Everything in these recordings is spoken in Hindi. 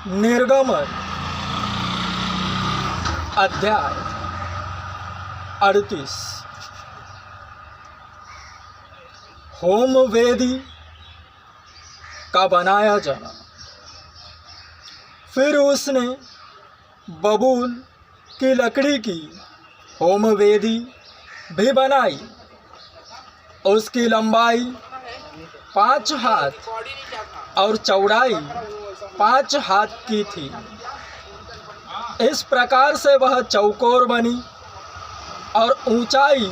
निर्गमन अध्याय 38। होम वेदी का बनाया जाना। फिर उसने बबूल की लकड़ी की होम वेदी भी बनाई। उसकी लंबाई 5 हाथ और चौड़ाई 5 हाथ की थी। इस प्रकार से वह चौकोर बनी और ऊंचाई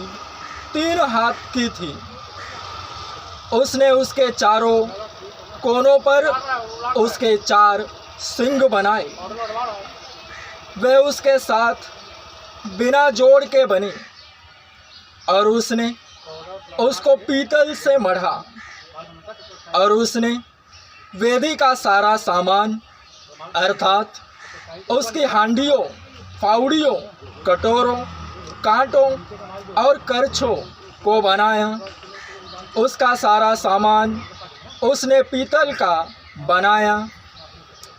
3 हाथ की थी। उसने उसके चारों कोनों पर उसके 4 सिंग बनाए। वे उसके साथ बिना जोड़ के बने और उसने उसको पीतल से मढ़ा। और उसने वेदी का सारा सामान अर्थात उसकी हांडियों, फावड़ियों, कटोरों, कांटों और करछों को बनाया। उसका सारा सामान उसने पीतल का बनाया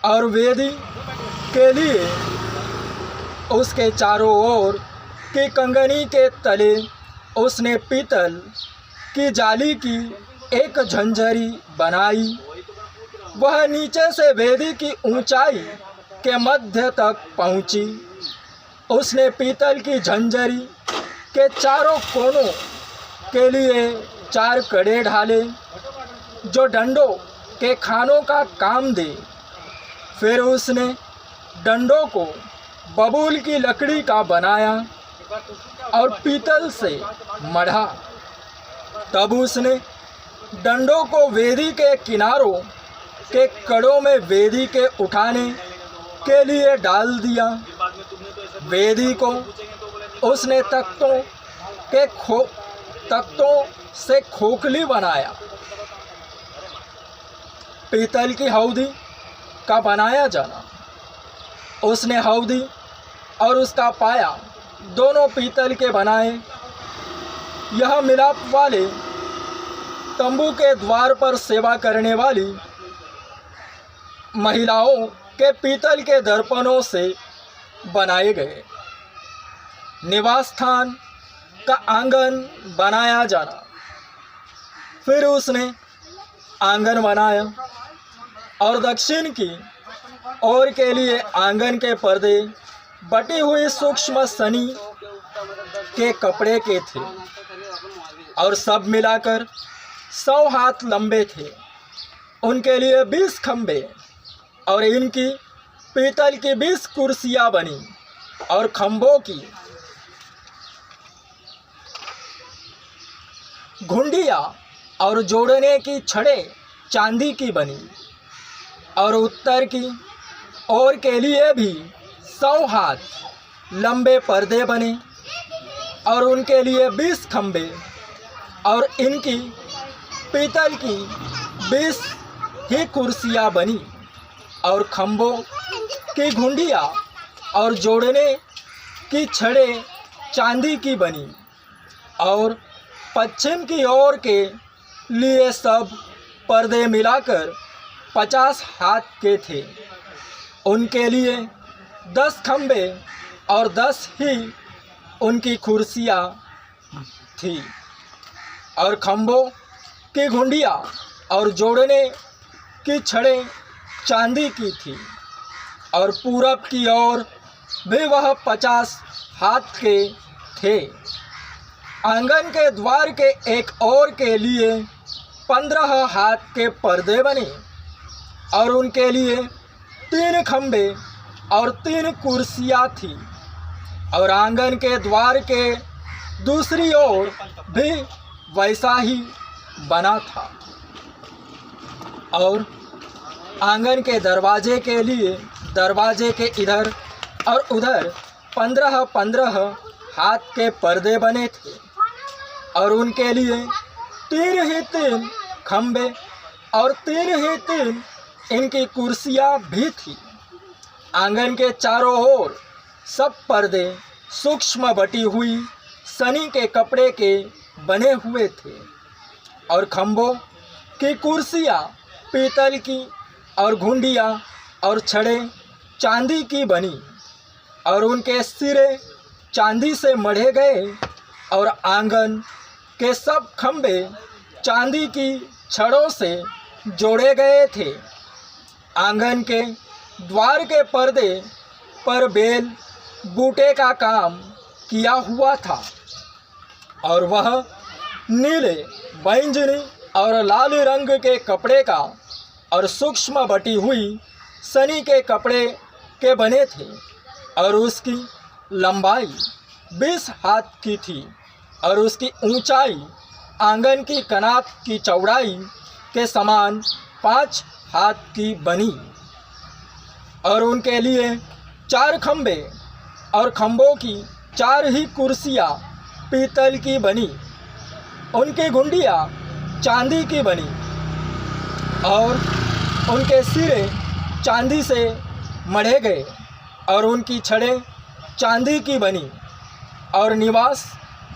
और वेदी के लिए उसके चारों ओर की कंगनी के तले उसने पीतल की जाली की एक झंझरी बनाई। वह नीचे से वेदी की ऊंचाई के मध्य तक पहुंची। उसने पीतल की झंझरी के चारों कोनों के लिए 4 कड़े ढाले जो डंडों के खानों का काम दे। फिर उसने डंडों को बबूल की लकड़ी का बनाया और पीतल से मढ़ा। तब उसने डंडों को वेदी के किनारों के कड़ों में वेदी के उठाने के लिए डाल दिया। वेदी को उसने तख्तों से खोखली बनाया। पीतल की हौदी का बनाया जाना। उसने हौदी और उसका पाया दोनों पीतल के बनाए। यह मिलाप वाले तंबू के द्वार पर सेवा करने वाली महिलाओं के पीतल के दर्पणों से बनाए गए। निवास स्थान का आंगन बनाया जाना। फिर उसने आंगन बनाया और दक्षिण की ओर के लिए आंगन के पर्दे बटी हुई सूक्ष्म सनी के कपड़े के थे और सब मिलाकर 100 हाथ लंबे थे। उनके लिए 20 खंबे और इनकी पीतल की 20 कुर्सियां बनी और खंभों की घुंडियां और जोड़ने की छड़ें चांदी की बनी। और उत्तर की ओर के लिए भी 100 हाथ लंबे पर्दे बने और उनके लिए 20 खंबे और इनकी पीतल की 20 ही कुर्सियां बनी और खंभों की घुंडियां और जोड़ने की छड़ें चांदी की बनी। और पश्चिम की ओर के लिए सब पर्दे मिलाकर 50 हाथ के थे। उनके लिए 10 खंबे और 10 ही उनकी कुर्सियां थी और खंभों की घुंडियां और जोड़ने की छड़ें चांदी की थी। और पूरब की ओर भी वह 50 हाथ के थे। आंगन के द्वार के एक ओर के लिए 15 हाथ के पर्दे बने और उनके लिए 3 खंबे और 3 कुर्सियां थी। और आंगन के द्वार के दूसरी ओर भी वैसा ही बना था। और आंगन के दरवाजे के लिए दरवाजे के इधर और उधर 15-15 हाथ के पर्दे बने थे और उनके लिए 3 ही 3 खंबे और 3 ही 3 इनकी कुर्सियां भी थी। आंगन के चारों ओर सब पर्दे सूक्ष्म बटी हुई सनी के कपड़े के बने हुए थे और खंभों की कुर्सियां पीतल की और घुंडियां और छड़ें चांदी की बनी और उनके सिरे चांदी से मढ़े गए और आंगन के सब खंभे चांदी की छड़ों से जोड़े गए थे। आंगन के द्वार के पर्दे पर बेल बूटे का काम किया हुआ था और वह नीले, बैंगनी और लाल रंग के कपड़े का और सूक्ष्म बटी हुई सनी के कपड़े के बने थे और उसकी लंबाई 20 हाथ की थी और उसकी ऊंचाई आंगन की कनात की चौड़ाई के समान 5 हाथ की बनी और उनके लिए 4 खंभे और खंभों की 4 ही कुर्सियाँ पीतल की बनी। उनकी घुंडियाँ चांदी की बनी और उनके सिरे चांदी से मढ़े गए और उनकी छड़ें चांदी की बनी और निवास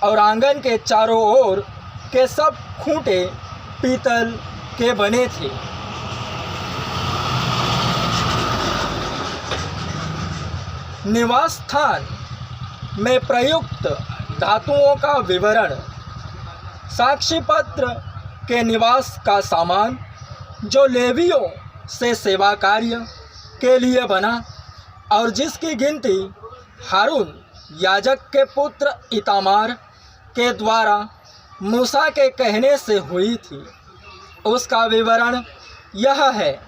और आंगन के चारों ओर के सब खूंटे पीतल के बने थे। निवास स्थान में प्रयुक्त धातुओं का विवरण। साक्षी पत्र के निवास का सामान जो लेवियों से सेवा कार्य के लिए बना और जिसकी गिनती हारून याजक के पुत्र इतामार के द्वारा मूसा के कहने से हुई थी, उसका विवरण यह है।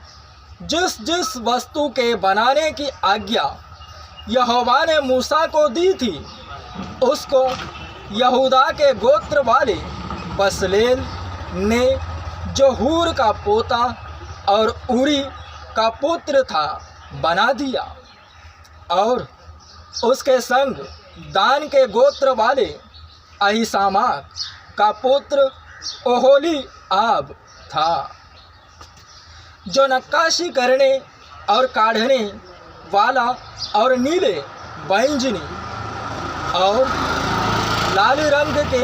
जिस जिस वस्तु के बनाने की आज्ञा यहोवा ने मूसा को दी थी, उसको यहूदा के गोत्र वाले बसलेल ने, जो हूर का पोता और उरी का पुत्र था, बना दिया और उसके संग दान के गोत्र वाले अहीसामाक का पुत्र ओहोली आब था, जो नक्काशी करने और काढ़ने वाला और नीले, बैंगनी और लाल रंग के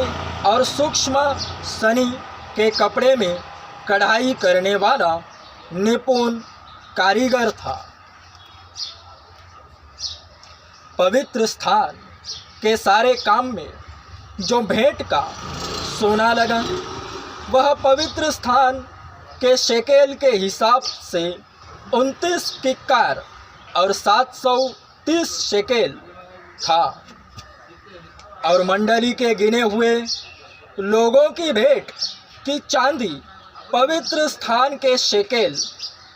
और सूक्ष्म सनी के कपड़े में कढ़ाई करने वाला निपुण कारीगर था। पवित्र स्थान के सारे काम में जो भेंट का सोना लगा, वह पवित्र स्थान के शेकेल के हिसाब से 29 किक्कार और 730 शेकेल था और मंडली के गिने हुए लोगों की भेंट की चांदी पवित्र स्थान के शेकेल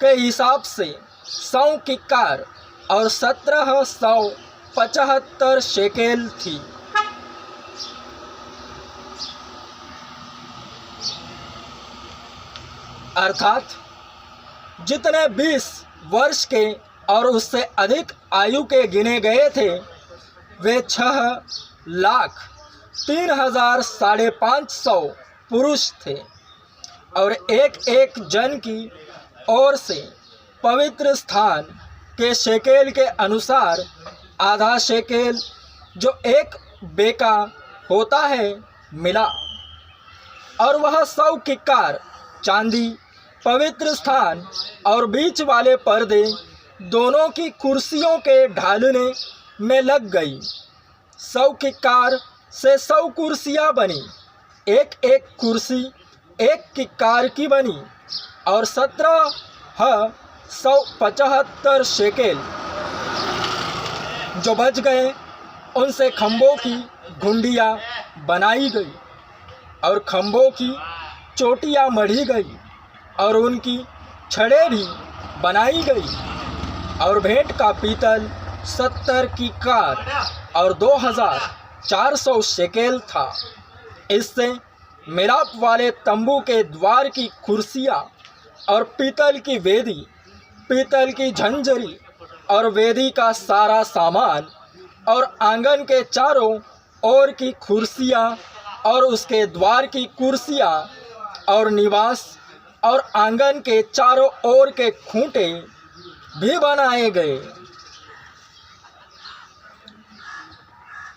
के हिसाब से 100 किक्कार और 1775 शेकेल थी। अर्थात जितने 20 वर्ष के और उससे अधिक आयु के गिने गए थे, वे 6,03,550 पुरुष थे और एक एक जन की ओर से पवित्र स्थान के शेकेल के अनुसार आधा शेकेल, जो 1 बेका होता है, मिला और वह 100 किक्कार चांदी पवित्र स्थान और बीच वाले पर्दे दोनों की कुर्सियों के ढालने में लग गई। 100 किक्कार से 100 कुर्सियाँ बनी, एक एक कुर्सी 1 किक्कार की बनी और 1775 शेकेल जो बच गए, उनसे खंभों की घुंडियाँ बनाई गई और खंभों की चोटियाँ मढ़ी गई और उनकी छड़ें भी बनाई गई और भेंट का पीतल 70 किक्कार और 2400 शेकेल था। इससे मिलाप वाले तंबू के द्वार की कुर्सियाँ और पीतल की वेदी, पीतल की झंझरी और वेदी का सारा सामान और आंगन के चारों ओर की कुर्सियाँ और उसके द्वार की कुर्सियाँ और निवास और आंगन के चारों ओर के खूंटे भी बनाए गए।